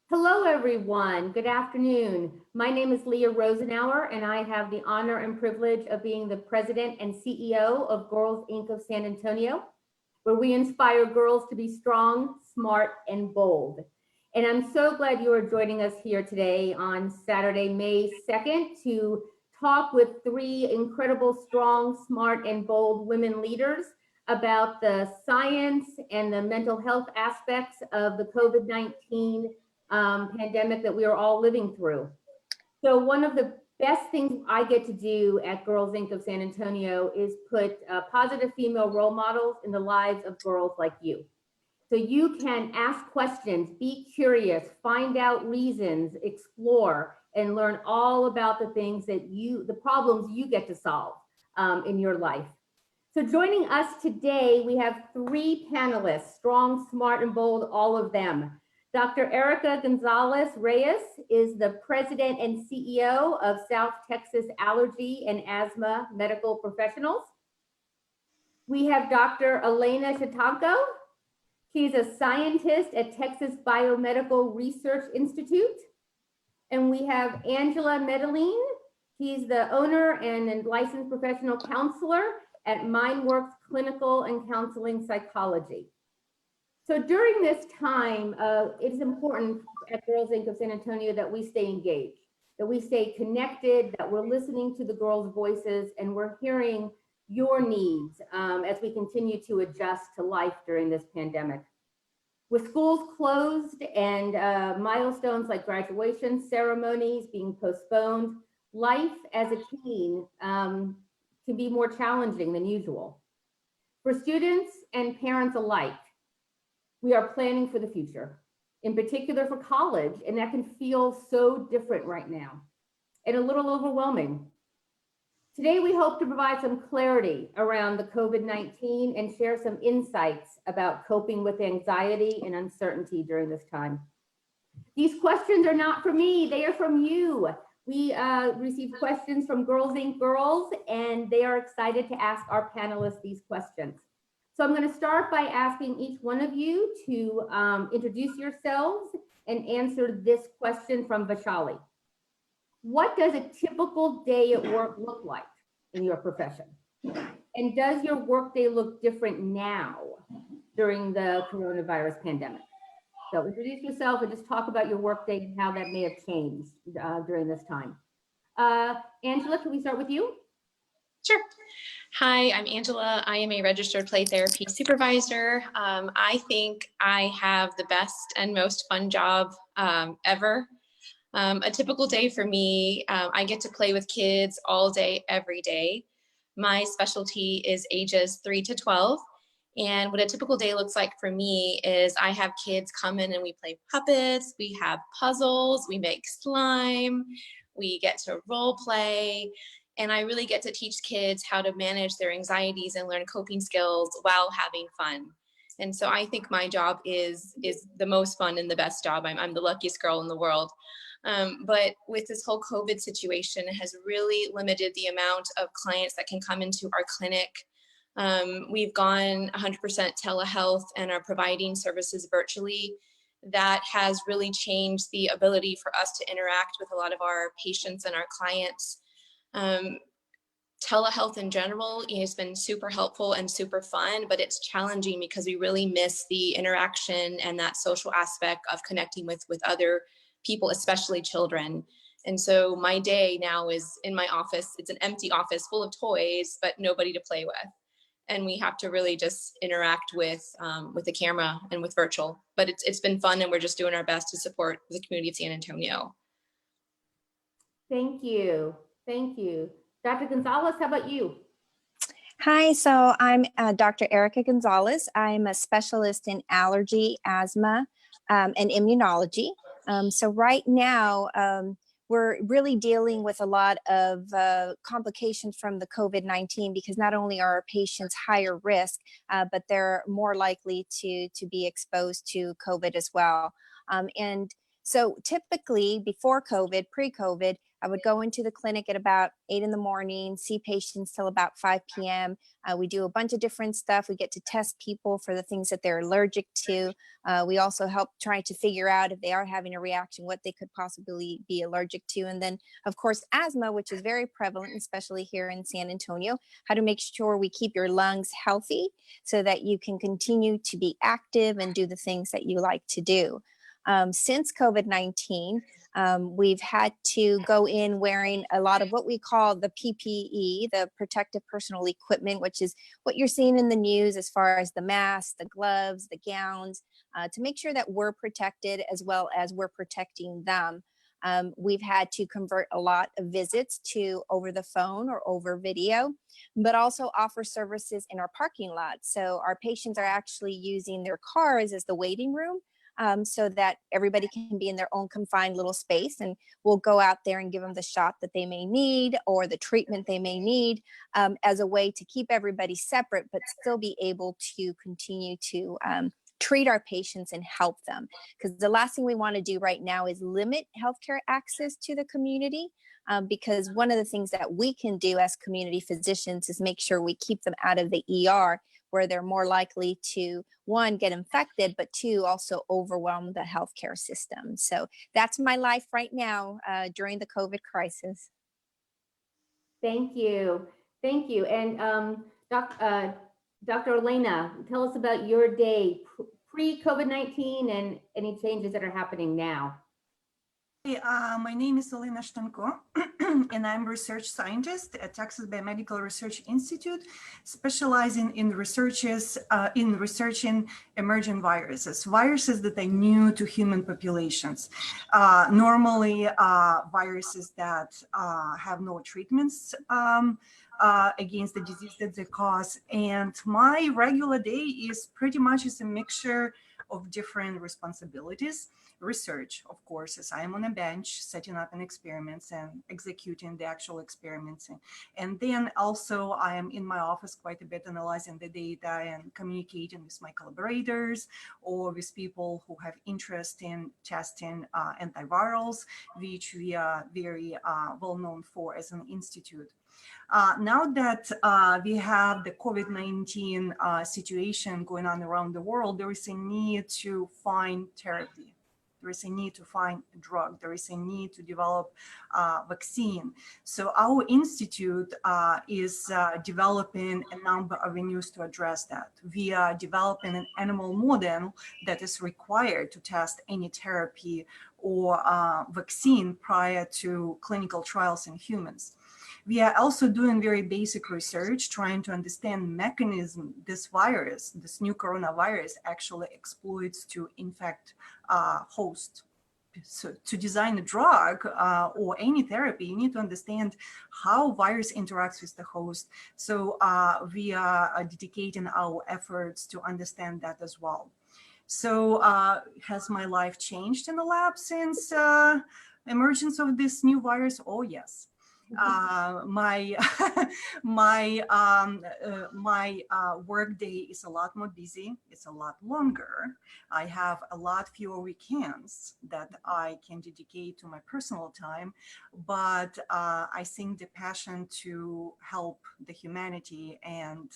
Hello, everyone. Good afternoon. My name is Leah Rosenauer, and I have the honor and privilege of being the president and CEO of Girls Inc. of San Antonio, where we inspire girls to be strong, smart, and bold. And I'm so glad you are joining us here today on Saturday, May 2nd, to talk with three incredible, strong, smart, and bold women leaders about the science and the mental health aspects of the COVID-19 pandemic that we are all living through. So one of the best things I get to do at Girls Inc. of San Antonio is put positive female role models in the lives of girls like you. So you can ask questions, be curious, find out reasons, explore, and learn all about the things that the problems you get to solve in your life. So joining us today, we have three panelists, strong, smart, and bold, all of them. Dr. Erika Gonzalez-Reyes is the president and CEO of South Texas Allergy and Asthma Medical Professionals. We have Dr. Olena Shtanko. She's a scientist at Texas Biomedical Research Institute. And we have Angela Medellin. She's the owner and licensed professional counselor at MindWorks Clinical and Counseling Psychology. So during this time, it is important at Girls Inc. of San Antonio that we stay engaged, that we stay connected, that we're listening to the girls' voices, and we're hearing your needs as we continue to adjust to life during this pandemic. With schools closed and milestones like graduation ceremonies being postponed, life as a teen can be more challenging than usual. For students and parents alike, we are planning for the future, in particular for college, and that can feel so different right now and a little overwhelming. Today, we hope to provide some clarity around the COVID-19 and share some insights about coping with anxiety and uncertainty during this time. These questions are not from me, they are from you. We received questions from Girls Inc. girls, and they are excited to ask our panelists these questions. So I'm going to start by asking each one of you to introduce yourselves and answer this question from Vashali. What does a typical day at work look like in your profession? And does your workday look different now during the coronavirus pandemic? So introduce yourself and just talk about your workday and how that may have changed during this time. Angela, can we start with you? Sure. Hi, I'm Angela. I am a registered play therapy supervisor. I think I have the best and most fun job ever. A typical day for me, I get to play with kids all day, every day. My specialty is ages 3 to 12. And what a typical day looks like for me is I have kids come in and we play puppets, we have puzzles, we make slime, we get to role play. And I really get to teach kids how to manage their anxieties and learn coping skills while having fun. And so I think my job is the most fun and the best job. I'm the luckiest girl in the world. But with this whole COVID situation, it has really limited the amount of clients that can come into our clinic. We've gone 100% telehealth and are providing services virtually. That has really changed the ability for us to interact with a lot of our patients and our clients. Telehealth in general has been super helpful and super fun, but it's challenging because we really miss the interaction and that social aspect of connecting with other people, especially children. And so my day now is in my office. It's an empty office full of toys, but nobody to play with. And we have to really just interact with the camera and with virtual. But it's been fun, and we're just doing our best to support the community of San Antonio. Thank you. Thank you. Dr. Gonzalez, how about you? Hi, so I'm Dr. Erika Gonzalez. I'm a specialist in allergy, asthma, and immunology. So right now, we're really dealing with a lot of complications from the COVID-19 because not only are our patients higher risk, but they're more likely to be exposed to COVID as well. And so typically before COVID, pre-COVID, I would go into the clinic at about 8 in the morning, see patients till about 5 p.m. We do a bunch of different stuff. We get to test people for the things that they're allergic to. We also help try to figure out if they are having a reaction, what they could possibly be allergic to. And then, of course, asthma, which is very prevalent, especially here in San Antonio, how to make sure we keep your lungs healthy so that you can continue to be active and do the things that you like to do. Since COVID-19, we've had to go in wearing a lot of what we call the PPE, the protective personal equipment, which is what you're seeing in the news as far as the masks, the gloves, the gowns, to make sure that we're protected as well as we're protecting them. We've had to convert a lot of visits to over the phone or over video, but also offer services in our parking lot. So our patients are actually using their cars as the waiting room. So that everybody can be in their own confined little space, and we'll go out there and give them the shot that they may need or the treatment they may need, as a way to keep everybody separate, but still be able to continue to treat our patients and help them. Because the last thing we want to do right now is limit healthcare access to the community, because one of the things that we can do as community physicians is make sure we keep them out of the ER, where they're more likely to, one, get infected, but two, also overwhelm the healthcare system. So that's my life right now during the COVID crisis. Thank you. Thank you. And Dr. Olena, tell us about your day pre-COVID-19 and any changes that are happening now. Hey, my name is Olena Shtanko, and I'm a research scientist at Texas Biomedical Research Institute, specializing in researching emerging viruses that are new to human populations. Normally, viruses that have no treatments against the disease that they cause. And my regular day is pretty much a mixture of different responsibilities. Research, of course, as I am on a bench setting up an experiments and executing the actual experiments. And then also I am in my office quite a bit analyzing the data and communicating with my collaborators or with people who have interest in testing antivirals, which we are very well known for as an institute. Now that we have the COVID-19 situation going on around the world, there is a need to find therapy. There is a need to find a drug. There is a need to develop a vaccine. So our institute is developing a number of avenues to address that. We are developing an animal model that is required to test any therapy or vaccine prior to clinical trials in humans. We are also doing very basic research, trying to understand mechanism this virus, this new coronavirus actually exploits to infect host. So to design a drug or any therapy, you need to understand how virus interacts with the host. So we are dedicating our efforts to understand that as well. So has my life changed in the lab since emergence of this new virus? Oh, yes. My work day is a lot more busy. It's a lot longer. I have a lot fewer weekends that I can dedicate to my personal time, but I think the passion to help the humanity and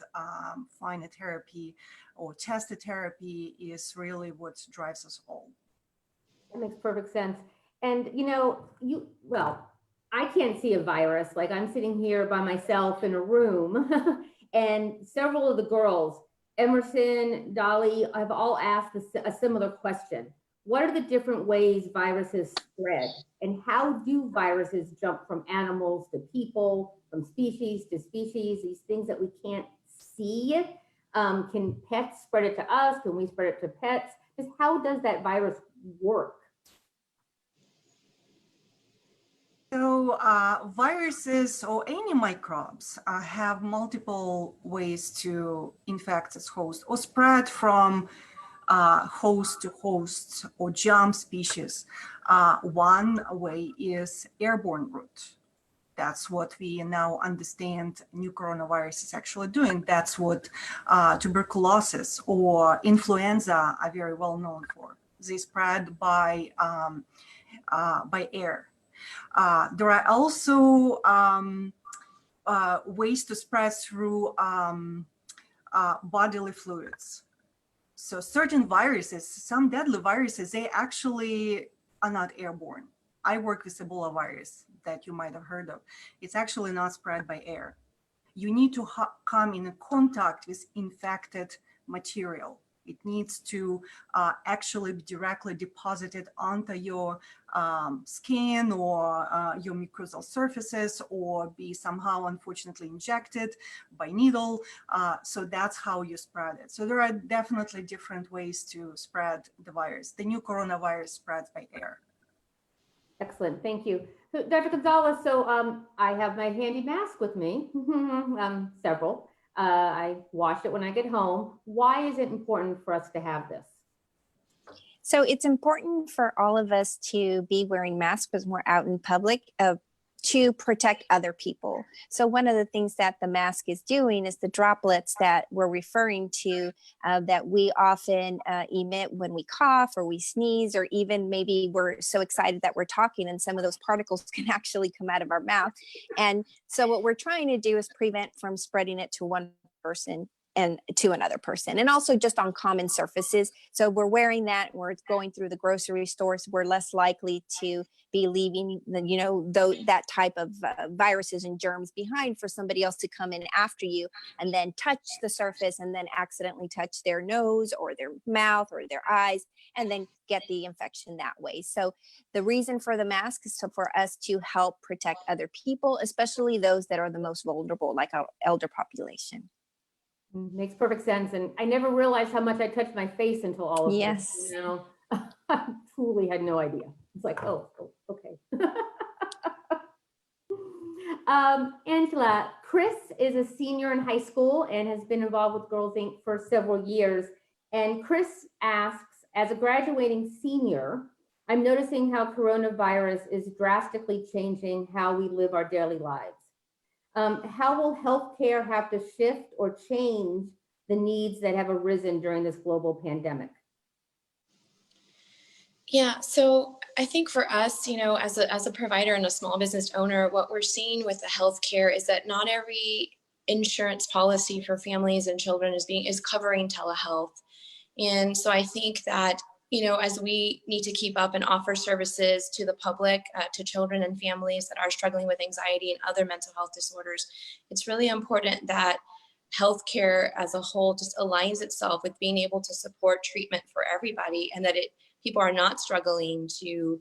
find a therapy or test a therapy is really what drives us all. That makes perfect sense. And I can't see a virus. Like, I'm sitting here by myself in a room and several of the girls, Emerson, Dolly, have all asked a similar question. What are the different ways viruses spread? And how do viruses jump from animals to people, from species to species, these things that we can't see? Can pets spread it to us? Can we spread it to pets? Just how does that virus work? So viruses or any microbes have multiple ways to infect its host or spread from host to host or jump species. One way is airborne route. That's what we now understand new coronavirus is actually doing. That's what tuberculosis or influenza are very well known for. They spread by air. There are also ways to spread through bodily fluids. So certain viruses, some deadly viruses, they actually are not airborne. I work with Ebola virus that you might have heard of. It's actually not spread by air. You need to come in contact with infected material. It needs to actually be directly deposited onto your skin or your mucosal surfaces, or be somehow unfortunately injected by needle. So that's how you spread it. So there are definitely different ways to spread the virus. The new coronavirus spreads by air. Excellent, thank you. So, Dr. Gonzalez, so I have my handy mask with me, several. I wash it when I get home. Why is it important for us to have this? So it's important for all of us to be wearing masks because we're out in public to protect other people. So one of the things that the mask is doing is the droplets that we're referring to that we often emit when we cough or we sneeze, or even maybe we're so excited that we're talking and some of those particles can actually come out of our mouth. And so what we're trying to do is prevent from spreading it to one person and to another person, and also just on common surfaces. So we're wearing that, we're going through the grocery stores, we're less likely to be leaving that type of viruses and germs behind for somebody else to come in after you and then touch the surface and then accidentally touch their nose or their mouth or their eyes and then get the infection that way. So the reason for the mask is for us to help protect other people, especially those that are the most vulnerable, like our elder population. Makes perfect sense. And I never realized how much I touched my face until all of Yes. this. I truly had no idea. It's like, oh okay. Angela, Chris is a senior in high school and has been involved with Girls Inc. for several years. And Chris asks, as a graduating senior, I'm noticing how coronavirus is drastically changing how we live our daily lives. How will healthcare have to shift or change the needs that have arisen during this global pandemic? Yeah, so I think for us, as a provider and a small business owner, what we're seeing with the healthcare is that not every insurance policy for families and children is covering telehealth. And so I think that, as we need to keep up and offer services to the public, to children and families that are struggling with anxiety and other mental health disorders, it's really important that healthcare as a whole just aligns itself with being able to support treatment for everybody, and that people are not struggling to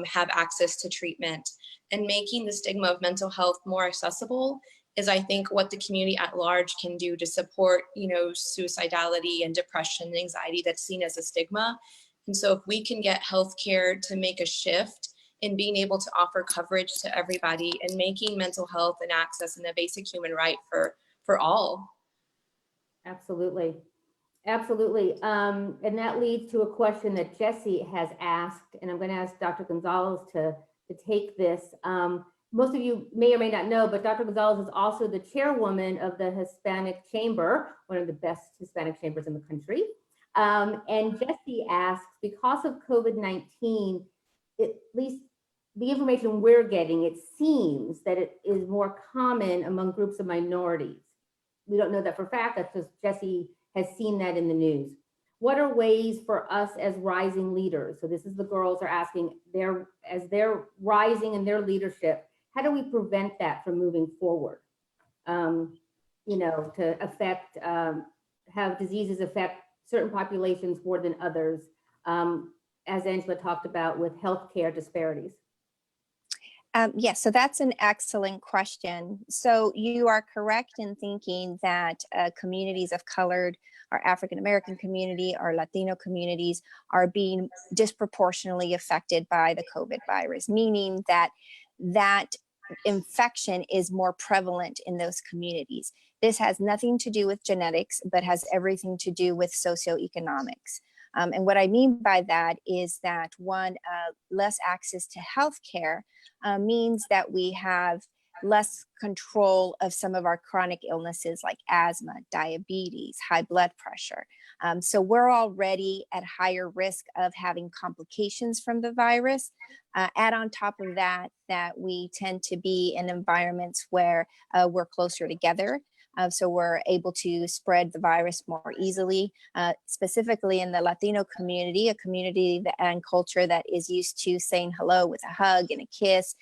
have access to treatment. And making the stigma of mental health more accessible is, I think, what the community at large can do to support, suicidality and depression and anxiety that's seen as a stigma. And so if we can get healthcare to make a shift in being able to offer coverage to everybody and making mental health and access and a basic human right for all. Absolutely. Absolutely. And that leads to a question that Jesse has asked, and I'm going to ask Dr. Gonzalez to take this. Most of you may or may not know, but Dr. Gonzalez is also the chairwoman of the Hispanic Chamber, one of the best Hispanic chambers in the country. And Jesse asks, because of COVID-19, at least the information we're getting, it seems that it is more common among groups of minorities. We don't know that for a fact, that's just Jesse has seen that in the news. What are ways for us as rising leaders? So this is the girls are asking, as they're rising in their leadership, how do we prevent that from moving forward? To affect, have diseases affect certain populations more than others, as Angela talked about with healthcare disparities. Yes, so that's an excellent question. So you are correct in thinking that communities of color, our African-American community, our Latino communities are being disproportionately affected by the COVID virus, meaning that infection is more prevalent in those communities. This has nothing to do with genetics, but has everything to do with socioeconomics. And what I mean by that is that less access to healthcare means that we have less control of some of our chronic illnesses like asthma, diabetes, high blood pressure. So we're already at higher risk of having complications from the virus. Add on top of that, that we tend to be in environments where we're closer together. So we're able to spread the virus more easily, specifically in the Latino community, a community and culture that is used to saying hello with a hug and a kiss.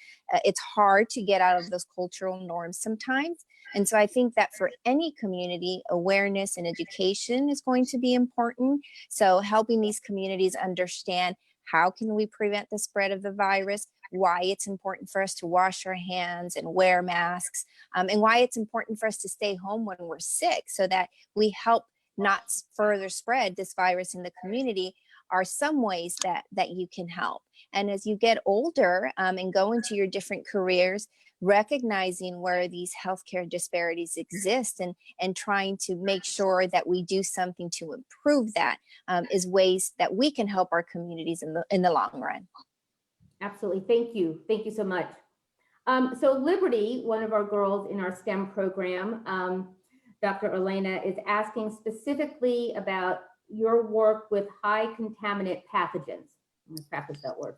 It's hard to get out of those cultural norms sometimes. And so I think that for any community, awareness and education is going to be important. So helping these communities understand how can we prevent the spread of the virus, why it's important for us to wash our hands and wear masks, and why it's important for us to stay home when we're sick so that we help not further spread this virus in the community are some ways that you can help. And as you get older and go into your different careers, recognizing where these healthcare disparities exist and trying to make sure that we do something to improve that is ways that we can help our communities in the long run. Absolutely. Thank you. Thank you so much. So Liberty, one of our girls in our STEM program, Dr. Olena, is asking specifically about your work with high contaminant pathogens. I'm going to practice that word.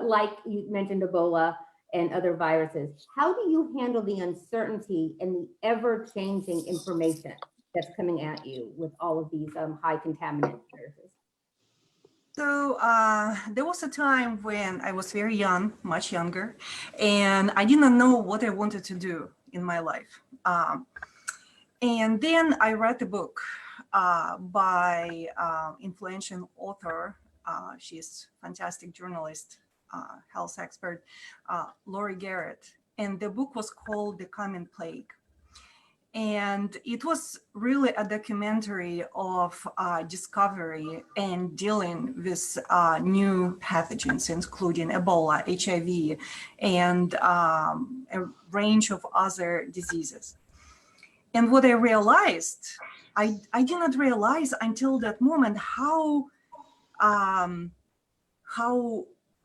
Like you mentioned, Ebola and other viruses. How do you handle the uncertainty and the ever-changing information that's coming at you with all of these high contaminant viruses? So there was a time when I was very young, much younger, and I did not know what I wanted to do in my life. And then I read a book by influential author. She's a fantastic journalist, health expert, Lori Garrett. And the book was called The Coming Plague. And it was really a documentary of discovery and dealing with new pathogens, including Ebola, HIV, and a range of other diseases. And what I realized, I did not realize until that moment how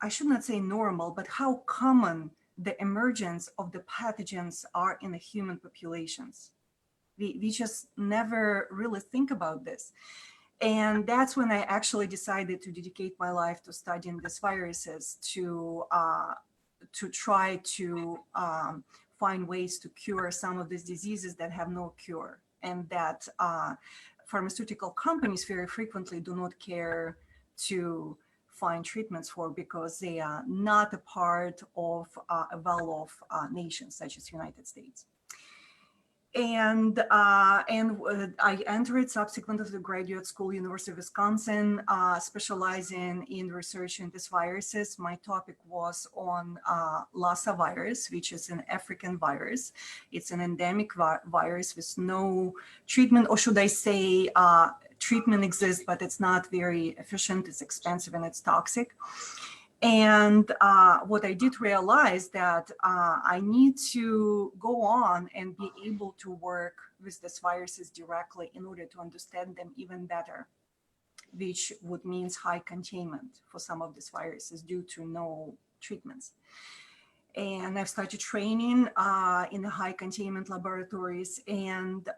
I should not say normal, but how common the emergence of the pathogens are in the human populations. We just never really think about this. And that's when I actually decided to dedicate my life to studying these viruses, to try to find ways to cure some of these diseases that have no cure, and that pharmaceutical companies very frequently do not care to find treatments for, because they are not a part of a well-off nations such as the United States. And I entered subsequently to the graduate school, University of Wisconsin, specializing in researching these viruses. My topic was on Lassa virus, which is an African virus. It's an endemic virus with no treatment, or should I say treatment exists, but it's not very efficient, it's expensive, and it's toxic. And what I did realize that I need to go on and be able to work with these viruses directly in order to understand them even better, which would mean high containment for some of these viruses due to no treatments. And I've started training in the high containment laboratories, and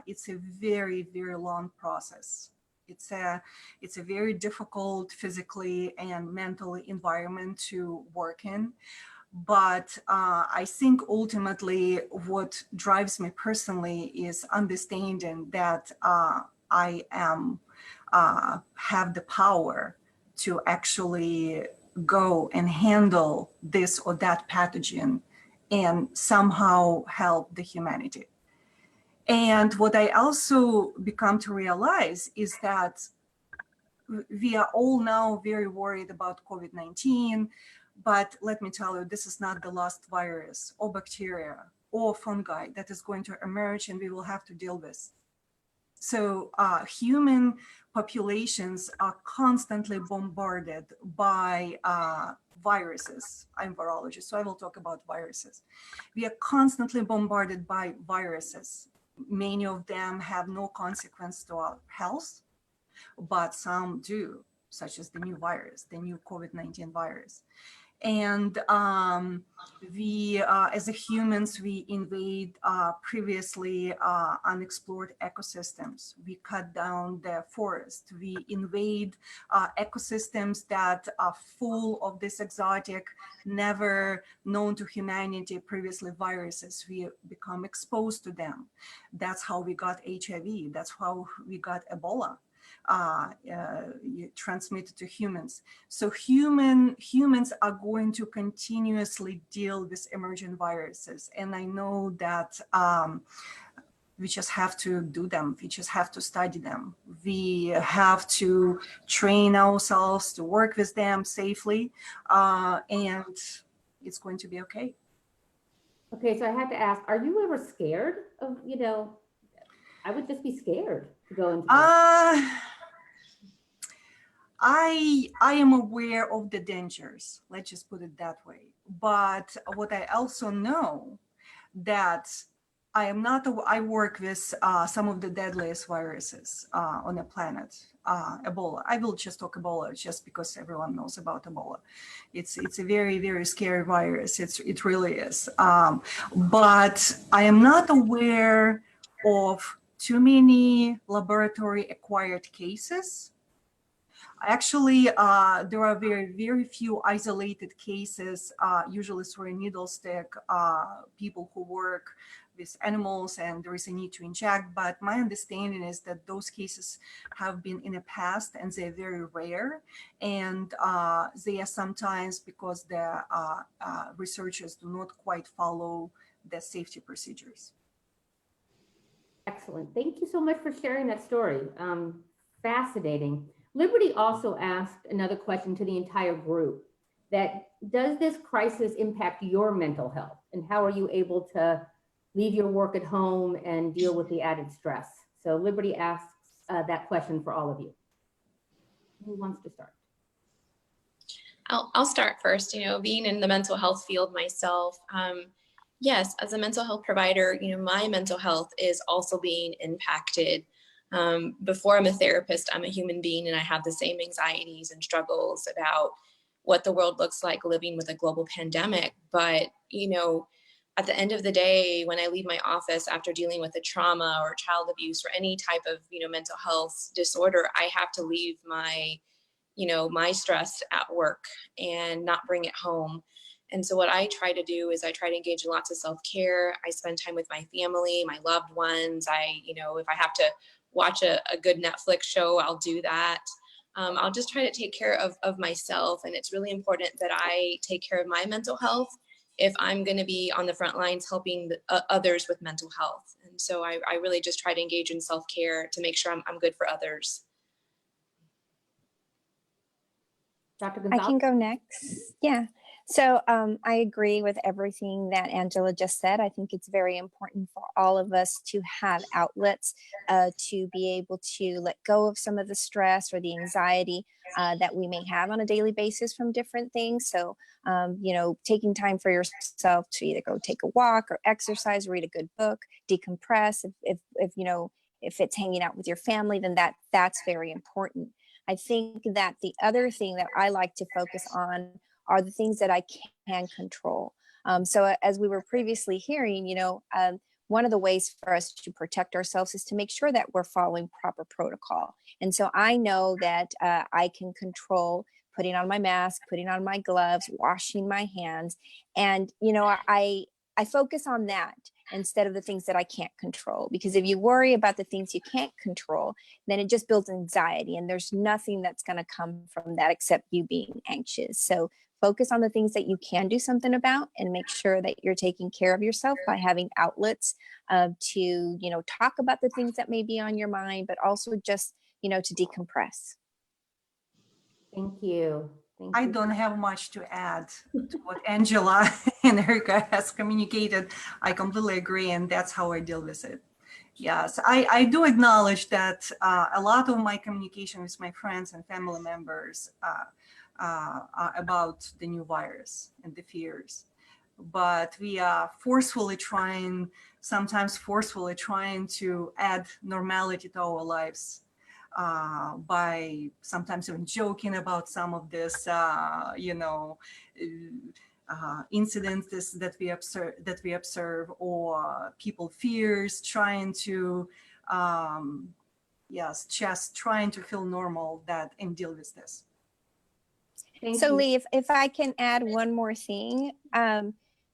it's a very, very long process. It's a very difficult physically and mentally environment to work in. But I think ultimately what drives me personally is understanding that I have the power to actually go and handle this or that pathogen and somehow help the humanity. And what I also become to realize is that we are all now very worried about COVID-19, but let me tell you, this is not the last virus or bacteria or fungi that is going to emerge and we will have to deal with. So human populations are constantly bombarded by viruses. I'm a virologist, so I will talk about viruses. We are constantly bombarded by viruses. Many of them have no consequence to our health, but some do, such as the new virus, the new COVID-19 virus. And we, as a humans, we invade previously unexplored ecosystems. We cut down the forest. We invade ecosystems that are full of this exotic, never known to humanity previously viruses. We become exposed to them. That's how we got HIV. That's how we got Ebola. Transmitted to humans. So humans are going to continuously deal with emergent viruses. And I know that we just have to do them. We just have to study them. We have to train ourselves to work with them safely, and it's going to be okay. Okay, so I had to ask, are you ever scared of, I would just be scared to go into I am aware of the dangers, let's just put it that way. But what I also know that I work with some of the deadliest viruses on the planet, Ebola. I will just talk Ebola just because everyone knows about Ebola. It's a very, very scary virus. It really is. But I am not aware of too many laboratory acquired cases. Actually, there are very, very few isolated cases, usually through a needle stick, people who work with animals and there is a need to inject. But my understanding is that those cases have been in the past and they're very rare. And they are sometimes because the researchers do not quite follow the safety procedures. Excellent. Thank you so much for sharing that story. Fascinating. Liberty also asked another question to the entire group, that does this crisis impact your mental health? And how are you able to leave your work at home and deal with the added stress? So Liberty asks that question for all of you. Who wants to start? I'll start first. Being in the mental health field myself, yes, as a mental health provider, my mental health is also being impacted. Before I'm a therapist, I'm a human being and I have the same anxieties and struggles about what the world looks like living with a global pandemic. But, at the end of the day, when I leave my office after dealing with a trauma or child abuse or any type of, mental health disorder, I have to leave my, my stress at work and not bring it home. And so what I try to do is I try to engage in lots of self-care. I spend time with my family, my loved ones. If I have to watch a good Netflix show, I'll do that. I'll just try to take care of myself. And it's really important that I take care of my mental health if I'm going to be on the front lines helping others with mental health. And so I really just try to engage in self-care to make sure I'm good for others. Dr. Gonzalez? I can go next. Yeah. So I agree with everything that Angela just said. I think it's very important for all of us to have outlets to be able to let go of some of the stress or the anxiety that we may have on a daily basis from different things. So, taking time for yourself to either go take a walk or exercise, read a good book, decompress. If it's hanging out with your family, then that's very important. I think that the other thing that I like to focus on are the things that I can control. So as we were previously hearing, one of the ways for us to protect ourselves is to make sure that we're following proper protocol. And so I know that I can control putting on my mask, putting on my gloves, washing my hands. And, I focus on that instead of the things that I can't control. Because if you worry about the things you can't control, then it just builds anxiety. And there's nothing that's going to come from that except you being anxious. So focus on the things that you can do something about and make sure that you're taking care of yourself by having outlets to, talk about the things that may be on your mind, but also just, to decompress. Thank you. I don't have much to add to what Angela and Erika has communicated. I completely agree, and that's how I deal with it. Yes, I do acknowledge that a lot of my communication with my friends and family members are about the new virus and the fears. But we are sometimes forcefully trying to add normality to our lives. by sometimes even joking about some of this, incidents that we observe, or people fears trying to, just trying to feel normal and deal with this. Thank So you. Lee, if I can add one more thing.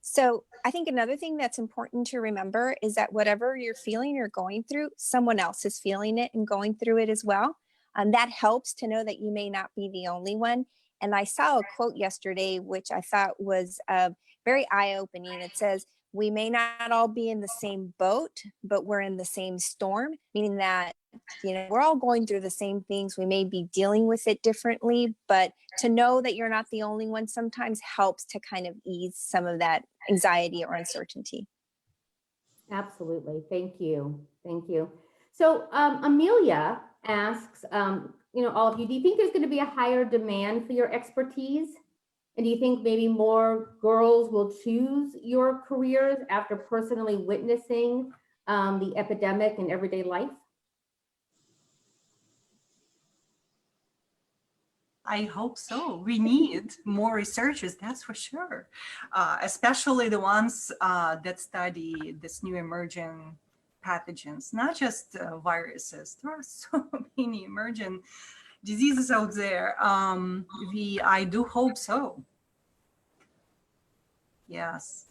So I think another thing that's important to remember is that whatever you're feeling or going through, someone else is feeling it and going through it as well. That helps to know that you may not be the only one. And I saw a quote yesterday, which I thought was very eye-opening. It says, "We may not all be in the same boat, but we're in the same storm," meaning that, we're all going through the same things. We may be dealing with it differently, but to know that you're not the only one sometimes helps to kind of ease some of that anxiety or uncertainty. Absolutely. Thank you. Thank you. So Amelia asks, all of you, do you think there's going to be a higher demand for your expertise? And do you think maybe more girls will choose your careers after personally witnessing the epidemic in everyday life? I hope so. We need more researchers, that's for sure, especially the ones that study this new emerging pathogens, not just viruses. There are so many emerging diseases out there. I do hope so. Yes.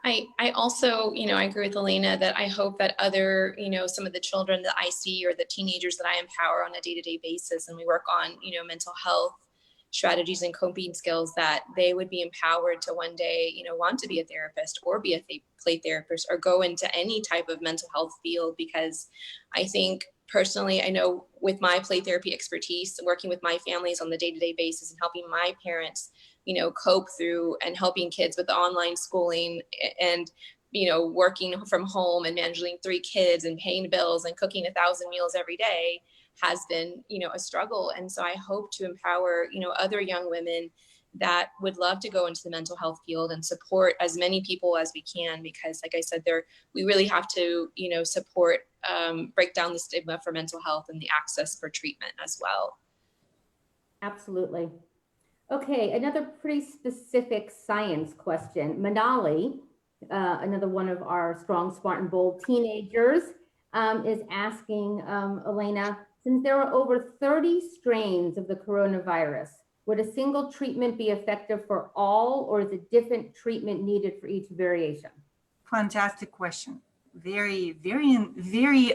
I also, I agree with Olena that I hope that other, some of the children that I see or the teenagers that I empower on a day-to-day basis, and we work on, mental health strategies and coping skills, that they would be empowered to one day, want to be a therapist or be a play therapist or go into any type of mental health field. Because I think personally, I know with my play therapy expertise, working with my families on the day-to-day basis and helping my parents, cope through, and helping kids with online schooling and, working from home and managing 3 kids and paying bills and cooking 1,000 meals every day has been, a struggle. And so I hope to empower, other young women that would love to go into the mental health field and support as many people as we can, because like I said, we really have to, support, break down the stigma for mental health and the access for treatment as well. Absolutely. Okay, another pretty specific science question. Manali, another one of our strong, smart, and bold teenagers, is asking Olena, since there are over 30 strains of the coronavirus, would a single treatment be effective for all, or is a different treatment needed for each variation? Fantastic question. Very, very, very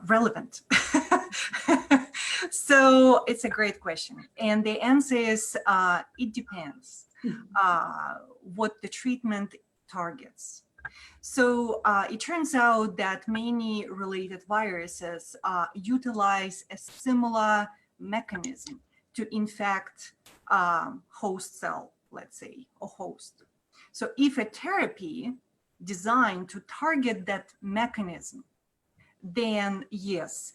relevant. So it's a great question. And the answer is it depends what the treatment targets. So it turns out that many related viruses utilize a similar mechanism to infect host cell, let's say, or host. So if a therapy designed to target that mechanism, then yes,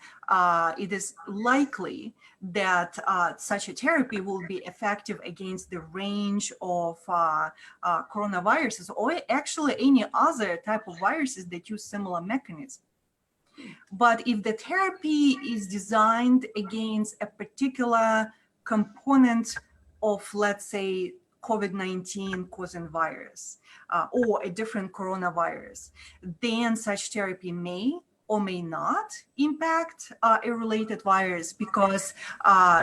it is likely that such a therapy will be effective against the range of coronaviruses, or actually any other type of viruses that use similar mechanism. But if the therapy is designed against a particular component of, let's say, COVID-19 causing virus or a different coronavirus, then such therapy may or may not impact a related virus, because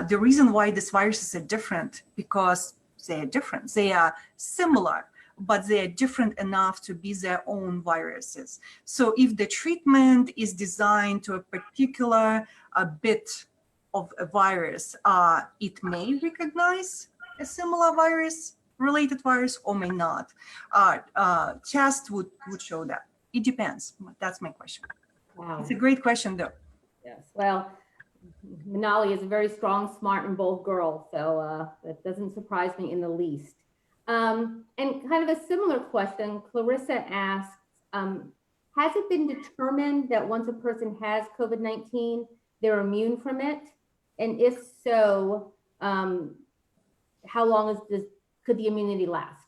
the reason why these viruses are different, because they are different. They are similar, but they are different enough to be their own viruses. So if the treatment is designed to a particular bit of a virus, it may recognize a similar virus, related virus, or may not. Test would show that. It depends. That's my question. Wow. It's a great question, though. Yes. Well, Manali is a very strong, smart, and bold girl, so that doesn't surprise me in the least. And kind of a similar question, Clarissa asks, has it been determined that once a person has COVID-19, they're immune from it? And if so, how long could the immunity last?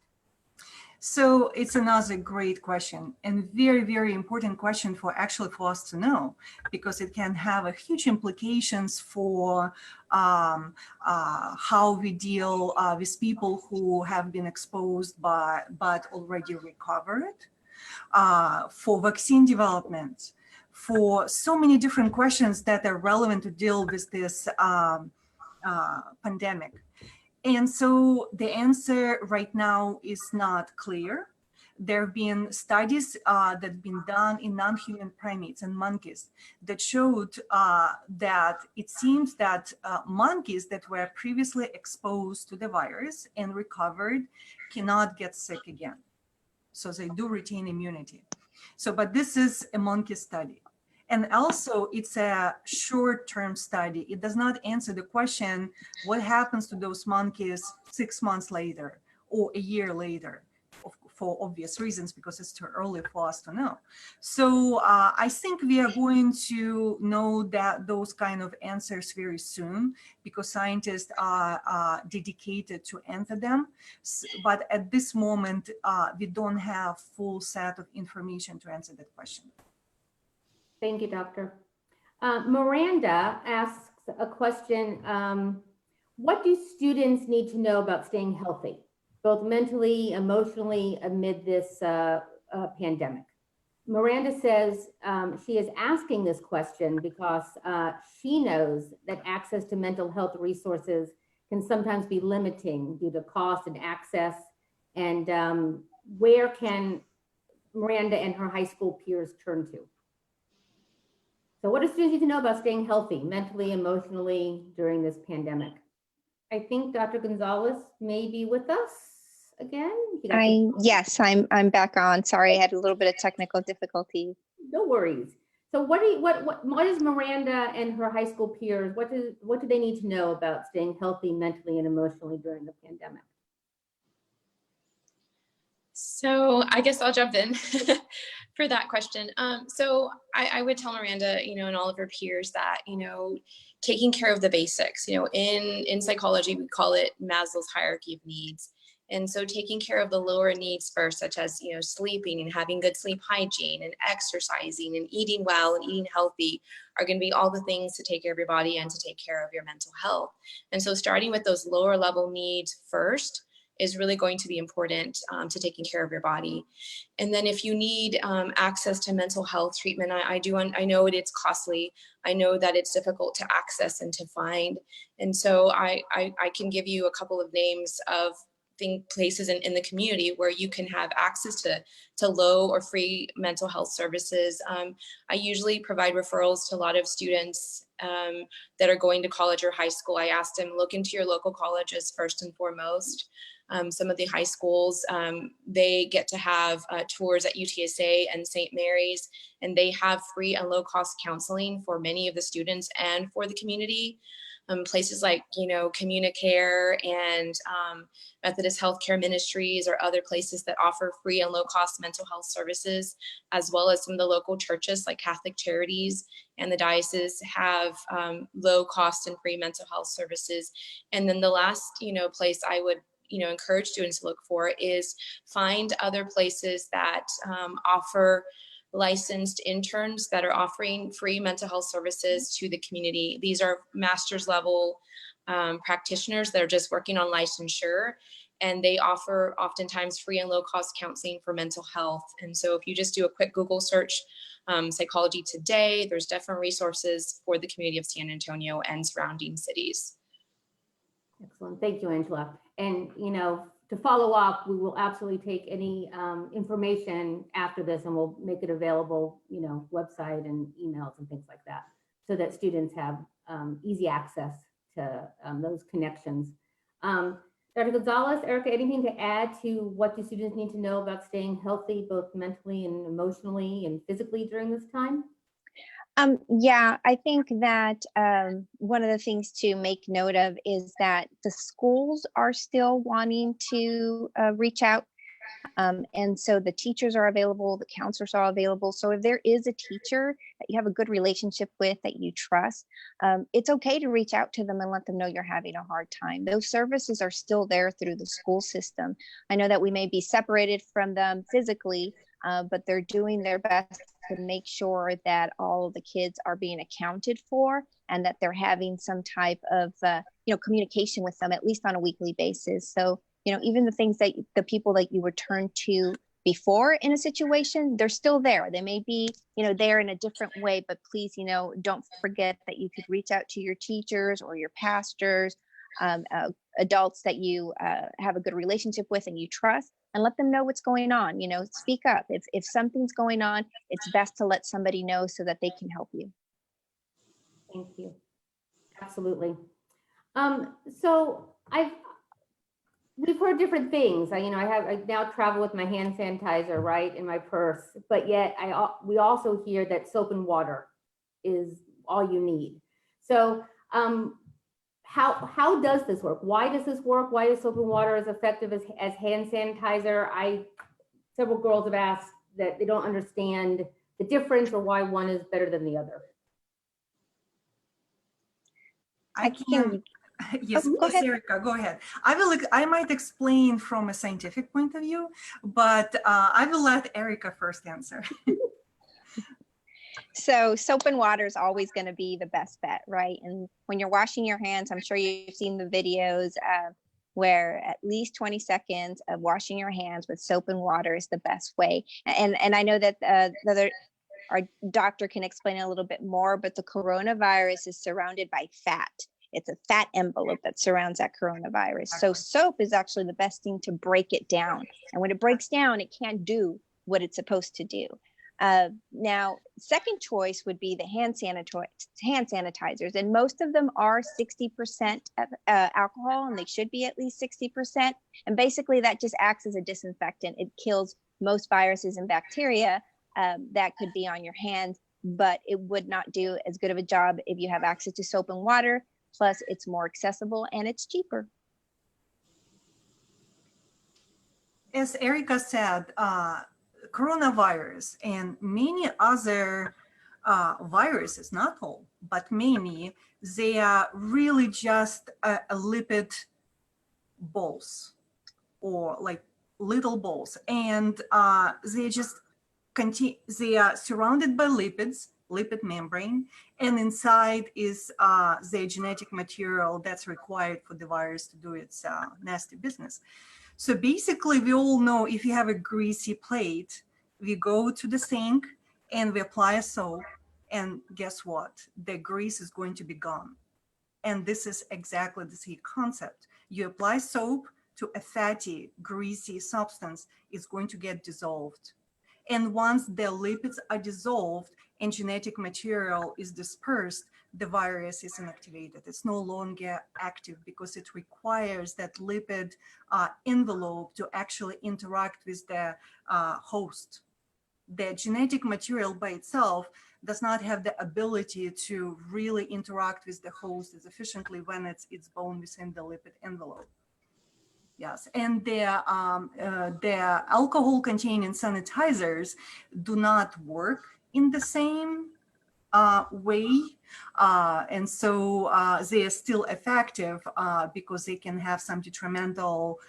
So it's another great question and very, very important question for us to know, because it can have a huge implications for how we deal with people who have been exposed but already recovered, for vaccine development, for so many different questions that are relevant to deal with this pandemic. And so the answer right now is not clear. There have been studies that have been done in non-human primates and monkeys that showed that it seems that monkeys that were previously exposed to the virus and recovered cannot get sick again. So they do retain immunity. So, but this is a monkey study. And also it's a short-term study. It does not answer the question, what happens to those monkeys 6 months later or a year later, for obvious reasons, because it's too early for us to know. So I think we are going to know that those kind of answers very soon, because scientists are dedicated to answer them. But at this moment, we don't have full set of information to answer that question. Thank you, Doctor. Miranda asks a question. What do students need to know about staying healthy, both mentally, emotionally, amid this pandemic? Miranda says she is asking this question because she knows that access to mental health resources can sometimes be limiting due to cost and access. And where can Miranda and her high school peers turn to? So what do students need to know about staying healthy, mentally, emotionally during this pandemic? I think Dr. Gonzalez may be with us again. Yes, I'm back on. Sorry, I had a little bit of technical difficulty. No worries. So what is Miranda and her high school peers, what do they need to know about staying healthy mentally and emotionally during the pandemic? So I guess I'll jump in for that question. So I would tell Miranda, and all of her peers that, taking care of the basics, in psychology, we call it Maslow's hierarchy of needs. And so taking care of the lower needs first, such as, sleeping and having good sleep hygiene and exercising and eating well and eating healthy are going to be all the things to take care of your body and to take care of your mental health. And so starting with those lower level needs first is really going to be important to taking care of your body. And then if you need access to mental health treatment, I know it's costly. I know that it's difficult to access and to find. And so I can give you a couple of names of places in the community where you can have access to low or free mental health services. I usually provide referrals to a lot of students that are going to college or high school. I ask them, look into your local colleges first and foremost. Some of the high schools, they get to have tours at UTSA and St. Mary's, and they have free and low cost counseling for many of the students and for the community. Places like, Communicare and Methodist Healthcare Ministries or other places that offer free and low cost mental health services, as well as some of the local churches like Catholic Charities and the diocese have low cost and free mental health services. And then the last, place I would encourage students to look for is find other places that offer licensed interns that are offering free mental health services to the community. These are master's level practitioners that are just working on licensure, and they offer oftentimes free and low cost counseling for mental health. And so if you just do a quick Google search, Psychology Today, there's different resources for the community of San Antonio and surrounding cities. Excellent. Thank you, Angela. And, to follow up, we will absolutely take any information after this and we'll make it available, website and emails and things like that, so that students have easy access to those connections. Dr. Gonzalez, Erika, anything to add to what do students need to know about staying healthy, both mentally and emotionally and physically during this time? Yeah, I think that one of the things to make note of is that the schools are still wanting to reach out And so the teachers are available, the counselors are available. So if there is a teacher that you have a good relationship with, that you trust, it's okay to reach out to them and let them know you're having a hard time. Those services are still there through the school system. I know that we may be separated from them physically, but they're doing their best to make sure that all of the kids are being accounted for and that they're having some type of communication with them, at least on a weekly basis. So even the things that the people that you would turn to before in a situation, they're still there. They may be, there in a different way, but please, don't forget that you could reach out to your teachers or your pastors, adults that you have a good relationship with and you trust, and let them know what's going on. Speak up. If something's going on, it's best to let somebody know so that they can help you. Thank you. Absolutely. So we've heard different things. I now travel with my hand sanitizer, right, in my purse, but yet we also hear that soap and water is all you need. So how does this work? Why does this work? Why is soap and water as effective as hand sanitizer? Several girls have asked that they don't understand the difference or why one is better than the other. I can. Yes, go ahead. Erika, go ahead. I might explain from a scientific point of view, but I will let Erika first answer. So soap and water is always going to be the best bet, right? And when you're washing your hands, I'm sure you've seen the videos where at least 20 seconds of washing your hands with soap and water is the best way. And I know that our doctor can explain a little bit more, but the coronavirus is surrounded by fat. It's a fat envelope that surrounds that coronavirus. So soap is actually the best thing to break it down. And when it breaks down, it can't do what it's supposed to do. Now, second choice would be the hand sanitizers, and most of them are 60% alcohol, and they should be at least 60%. And basically that just acts as a disinfectant. It kills most viruses and bacteria that could be on your hands, but it would not do as good of a job if you have access to soap and water. Plus, it's more accessible and it's cheaper. As Erika said, coronavirus and many other viruses, not all, but many, they are really just a lipid balls or like little balls. And they are surrounded by lipids, lipid membrane, and inside is the genetic material that's required for the virus to do its nasty business. So basically, we all know if you have a greasy plate, we go to the sink and we apply a soap, and guess what? The grease is going to be gone. And this is exactly the same concept. You apply soap to a fatty, greasy substance, it's going to get dissolved. And once the lipids are dissolved and genetic material is dispersed, the virus is inactivated. It's no longer active because it requires that lipid envelope to actually interact with the host. The genetic material by itself does not have the ability to really interact with the host as efficiently when it's bound within the lipid envelope. Yes, and the alcohol-containing sanitizers do not work in the same way, and so they are still effective because they can have some detrimental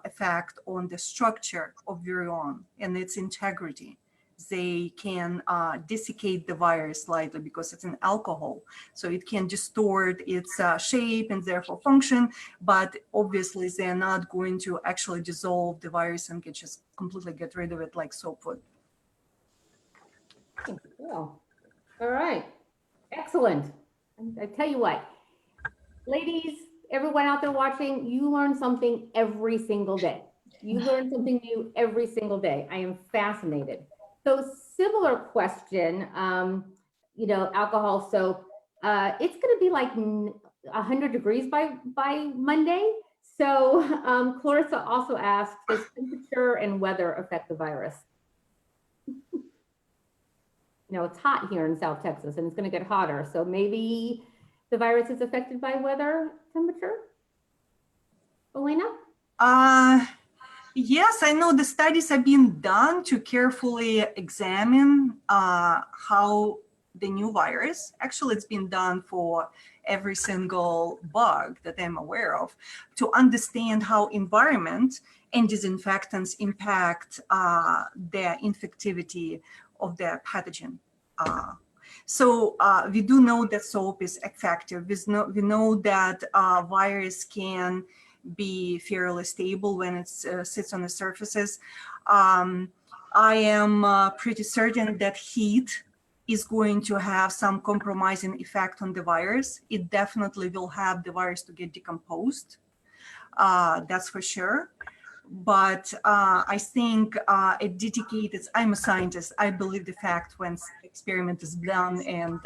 effect on the structure of virion and its integrity. They can desiccate the virus slightly because it's an alcohol, so it can distort its shape and therefore function, but obviously they're not going to actually dissolve the virus and just completely get rid of it like soap would. Cool. All right, excellent. I tell you what, ladies, everyone out there watching, you learn something every single day. You learn something new every single day. I am fascinated. So similar question, alcohol soap, it's going to be like 100 degrees by Monday. So Clarissa also asked, does temperature and weather affect the virus? It's hot here in South Texas and it's going to get hotter. So maybe the virus is affected by weather temperature? Olena? Yes, I know the studies are being done to carefully examine how the new virus, actually it's been done for every single bug that I'm aware of, to understand how environment and disinfectants impact the infectivity of the pathogen. So we do know that soap is effective. We know that virus can be fairly stable when it sits on the surfaces. I am pretty certain that heat is going to have some compromising effect on the virus. It definitely will have the virus to get decomposed. That's for sure. But I think a dedicated, I'm a scientist, I believe the fact when experiment is done and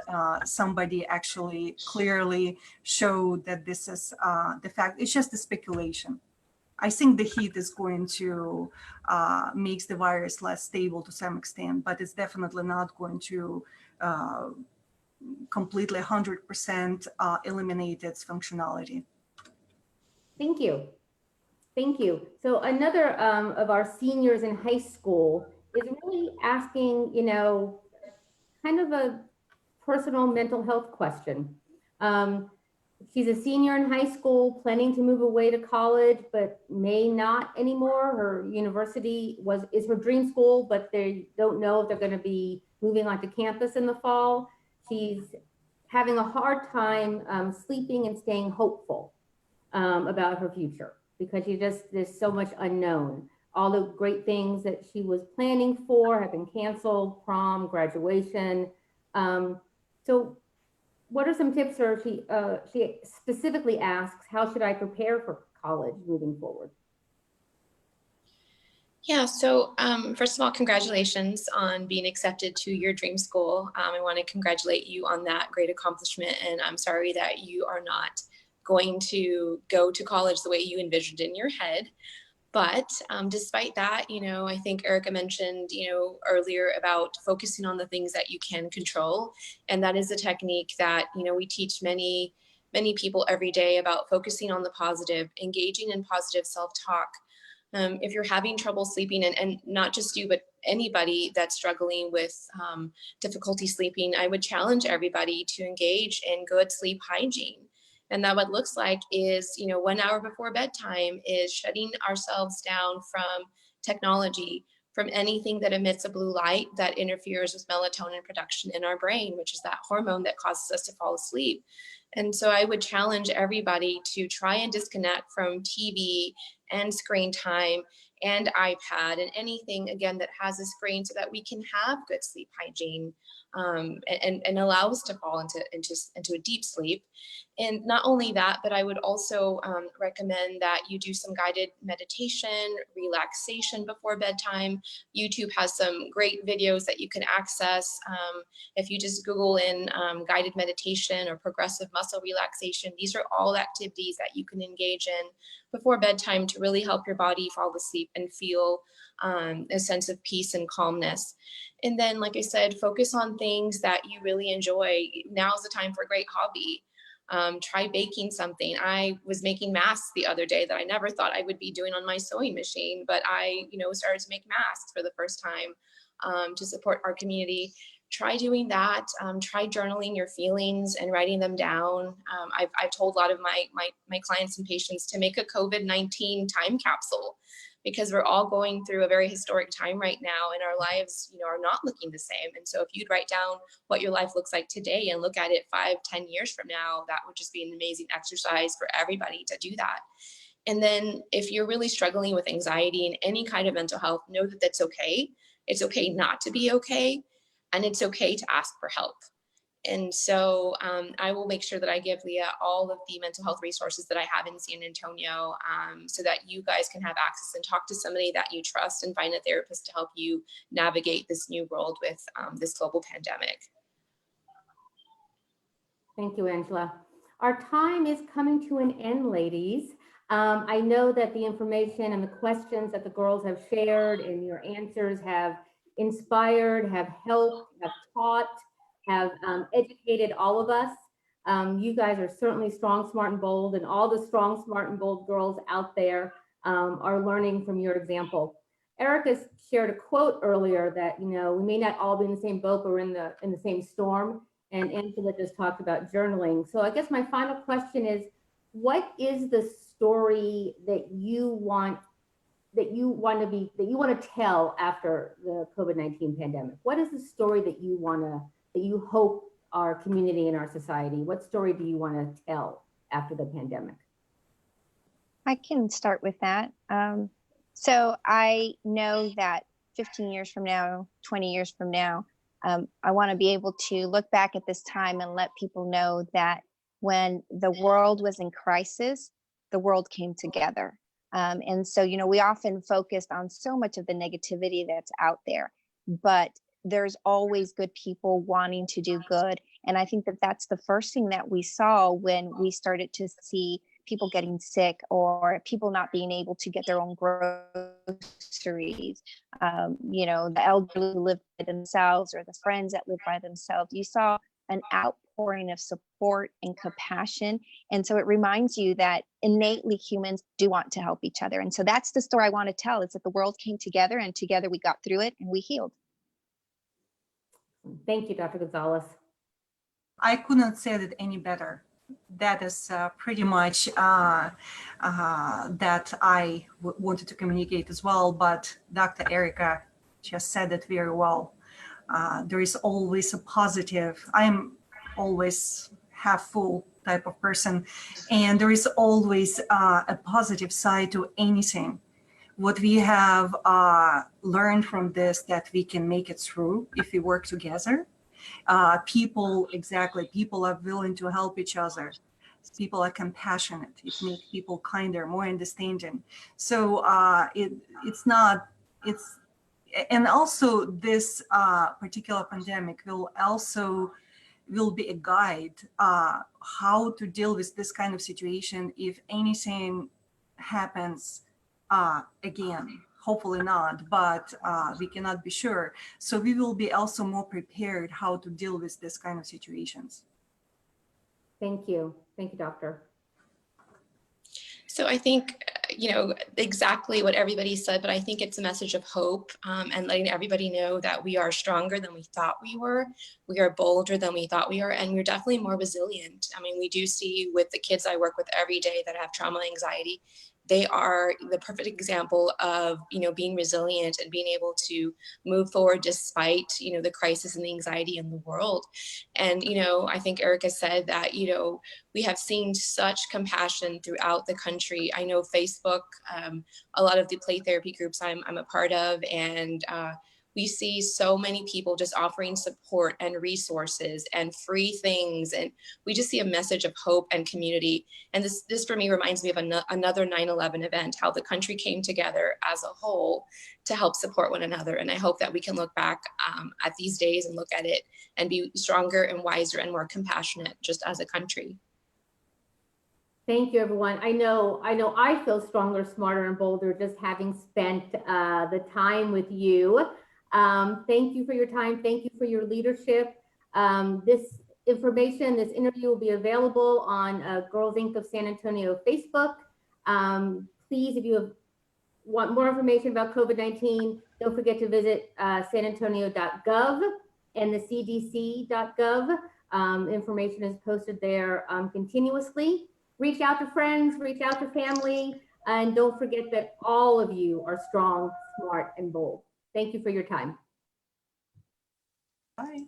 somebody actually clearly showed that this is the fact, it's just a speculation. I think the heat is going to makes the virus less stable to some extent, but it's definitely not going to completely 100% eliminate its functionality. Thank you. Thank you. So another of our seniors in high school is really asking, you know, kind of a personal mental health question. She's a senior in high school, planning to move away to college, but may not anymore. Her university is her dream school, but they don't know if they're going to be moving onto campus in the fall. She's having a hard time sleeping and staying hopeful about her future because there's so much unknown. All the great things that she was planning for have been canceled, prom, graduation. So what are some tips, or she specifically asks, how should I prepare for college moving forward? Yeah, so first of all, congratulations on being accepted to your dream school. I want to congratulate you on that great accomplishment, and I'm sorry that you are not going to go to college the way you envisioned in your head. But despite that, you know, I think Erika mentioned, you know, earlier about focusing on the things that you can control. And that is a technique that, you know, we teach many people every day about focusing on the positive, engaging in positive self-talk. If you're having trouble sleeping, and not just you, but anybody that's struggling with difficulty sleeping, I would challenge everybody to engage in good sleep hygiene. And that what looks like is, you know, 1 hour before bedtime is shutting ourselves down from technology, from anything that emits a blue light that interferes with melatonin production in our brain, which is that hormone that causes us to fall asleep. And so I would challenge everybody to try and disconnect from TV and screen time and iPad and anything, again, that has a screen so that we can have good sleep hygiene and allow us to fall into a deep sleep. And not only that, but I would also recommend that you do some guided meditation, relaxation before bedtime. YouTube has some great videos that you can access. If you just Google in guided meditation or progressive muscle relaxation, these are all activities that you can engage in before bedtime to really help your body fall asleep and feel a sense of peace and calmness. And then, like I said, focus on things that you really enjoy. Now's the time for a great hobby. Try baking something. I was making masks the other day that I never thought I would be doing on my sewing machine, but I, you know, started to make masks for the first time to support our community. Try doing that. Try journaling your feelings and writing them down. I've told a lot of my clients and patients to make a COVID-19 time capsule, because we're all going through a very historic time right now, and our lives, you know, are not looking the same. And so if you'd write down what your life looks like today and look at it 5-10 years from now, that would just be an amazing exercise for everybody to do that. And then if you're really struggling with anxiety and any kind of mental health, know that that's okay. It's okay not to be okay, and it's okay to ask for help. And so I will make sure that I give Leah all of the mental health resources that I have in San Antonio so that you guys can have access and talk to somebody that you trust and find a therapist to help you navigate this new world with this global pandemic. Thank you, Angela. Our time is coming to an end, ladies. I know that the information and the questions that the girls have shared and your answers have inspired, have helped, have taught, have educated all of us. You guys are certainly strong, smart, and bold, and all the strong, smart, and bold girls out there are learning from your example. Erika shared a quote earlier that, you know, we may not all be in the same boat, but we're in the same storm. And Angela just talked about journaling. So I guess my final question is, what is the story that you want to tell after the COVID-19 pandemic? What is the story that you hope our community and our society, what story do you want to tell after the pandemic? I can start with that. So I know that 15 years from now, 20 years from now, I want to be able to look back at this time and let people know that when the world was in crisis, the world came together. And so, you know, we often focused on so much of the negativity that's out there, but there's always good people wanting to do good. And I think that that's the first thing that we saw when we started to see people getting sick or people not being able to get their own groceries. You know, the elderly who live by themselves or the friends that live by themselves. You saw an outpouring of support and compassion. And so it reminds you that innately humans do want to help each other. And so that's the story I want to tell, is that the world came together and together we got through it and we healed. Thank you, Dr. Gonzalez. I could not say it any better. That is pretty much that I wanted to communicate as well, but Dr. Erika just said it very well. There is always a positive. I am always half full type of person, and there is always a positive side to anything. What we have learned from this, that we can make it through if we work together. People are willing to help each other. People are compassionate. It makes people kinder, more understanding. So and also this particular pandemic will be a guide how to deal with this kind of situation if anything happens again. Hopefully not, but we cannot be sure. So we will be also more prepared how to deal with this kind of situations. Thank you. Thank you, doctor. So I think, you know, exactly what everybody said, but I think it's a message of hope and letting everybody know that we are stronger than we thought we were. We are bolder than we thought we are, and we're definitely more resilient. I mean, we do see with the kids I work with every day that have trauma anxiety, they are the perfect example of, you know, being resilient and being able to move forward despite, you know, the crisis and the anxiety in the world. And, you know, I think Erika said that, you know, we have seen such compassion throughout the country. I know Facebook, a lot of the play therapy groups I'm a part of, and we see so many people just offering support and resources and free things. And we just see a message of hope and community. And this for me reminds me of another 9/11 event, how the country came together as a whole to help support one another. And I hope that we can look back at these days and look at it and be stronger and wiser and more compassionate just as a country. Thank you, everyone. I know I feel stronger, smarter, and bolder just having spent the time with you. Thank you for your time. Thank you for your leadership. This information, this interview will be available on Girls Inc. of San Antonio Facebook. Please, if you want more information about COVID-19, don't forget to visit sanantonio.gov and the cdc.gov. Information is posted there continuously. Reach out to friends, reach out to family, and don't forget that all of you are strong, smart, and bold. Thank you for your time. Bye.